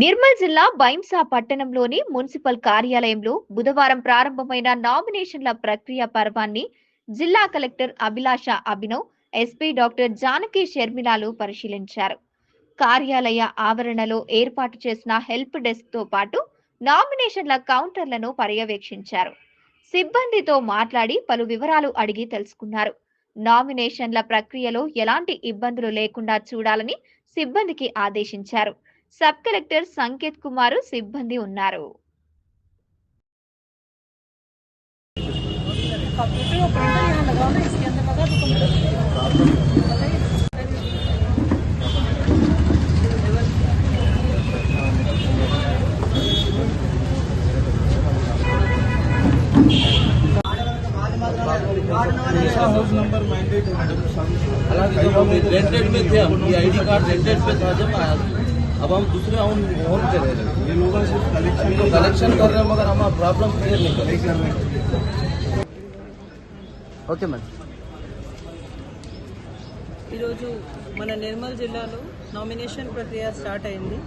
నిర్మల్ జిల్లా బైంసా పట్టణంలోని మున్సిపల్ కార్యాలయంలో బుధవారం ప్రారంభమైన నామినేషన్ల ప్రక్రియ పర్వాన్ని జిల్లా కలెక్టర్ అభిలాష అభినవ్, ఎస్పీ డాక్టర్ జానకి షర్మిలాలు పరిశీలించారు. కార్యాలయ ఆవరణలో ఏర్పాటు చేసిన హెల్ప్ డెస్క్ తో పాటు నామినేషన్ల కౌంటర్లను పర్యవేక్షించారు. సిబ్బందితో మాట్లాడి పలు వివరాలు అడిగి తెలుసుకున్నారు. నామినేషన్ల ప్రక్రియలో ఎలాంటి ఇబ్బందులు లేకుండా చూడాలని సిబ్బందికి ఆదేశించారు. సబ్ కలెక్టర్ సంకేత్ కుమార్ సిబ్బంది ఉన్నారు. हाउस नंबर मैंडेट रेंटेड में थे, हम ये आईडी कार्ड रेंटेड पे था जब अब हम दूसरे ऑन कर रहे हैं। ये लोगों से कलेक्शन कर रहे हैं मगर हमारा प्रॉब्लम क्लियर नहीं कर रहे। Okay madam. ఈరోజు మన నిర్మల్ జిల్లాలో నామినేషన్ ప్రక్రియ స్టార్ట్ అయింది.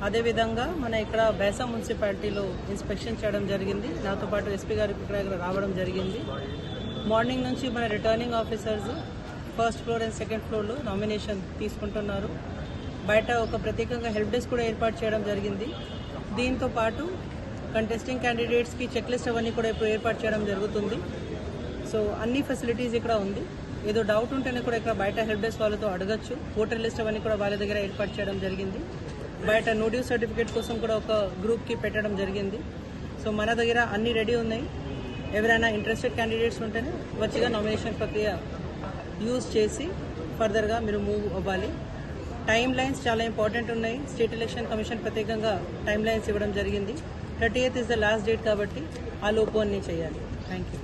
అదేవిధంగా మన ఇక్కడ బైంసా మున్సిపాలిటీలో ఇన్స్పెక్షన్ చేయడం జరిగింది. నాతో పాటు ఎస్పీ గారు ఇక్కడ రావడం జరిగింది. మార్నింగ్ నుంచి మన returning officers first floor and second ఫ్లోర్లో నామినేషన్ తీసుకుంటున్నారు. బయట ఒక ప్రత్యేకంగా హెల్ప్ డెస్క్ కూడా ఏర్పాటు చేయడం జరిగింది. దీంతో పాటు కంటెస్టింగ్ క్యాండిడేట్స్కి చెక్ లిస్ట్ అవన్నీ కూడా ఇప్పుడు ఏర్పాటు చేయడం జరుగుతుంది. సో అన్ని ఫెసిలిటీస్ ఇక్కడ ఉంది. ఏదో డౌట్ ఉంటేనే కూడా ఇక్కడ బయట హెల్ప్ డెస్క్ వాళ్ళతో అడగచ్చు. ఓటర్ లిస్ట్ అవన్నీ కూడా వాళ్ళ దగ్గర ఏర్పాటు చేయడం జరిగింది. బయట నోటివ్ సర్టిఫికేట్ కోసం కూడా ఒక గ్రూప్కి పెట్టడం జరిగింది. సో మన దగ్గర అన్నీ రెడీ ఉన్నాయి. ఎవరైనా ఇంట్రెస్టెడ్ క్యాండిడేట్స్ ఉంటేనే వచ్చిగా నామినేషన్ ప్రక్రియ యూజ్ చేసి ఫర్దర్గా మీరు మూవ్ అవ్వాలి. టైం లైన్స్ చాలా ఇంపార్టెంట్ ఉన్నాయి. స్టేట్ ఎలక్షన్ కమిషన్ ప్రత్యేకంగా టైం లైన్స్ ఇవ్వడం జరిగింది. 30th is the last date కాబట్టి ఆ లోపు అన్నీ చేయాలి. Thank you.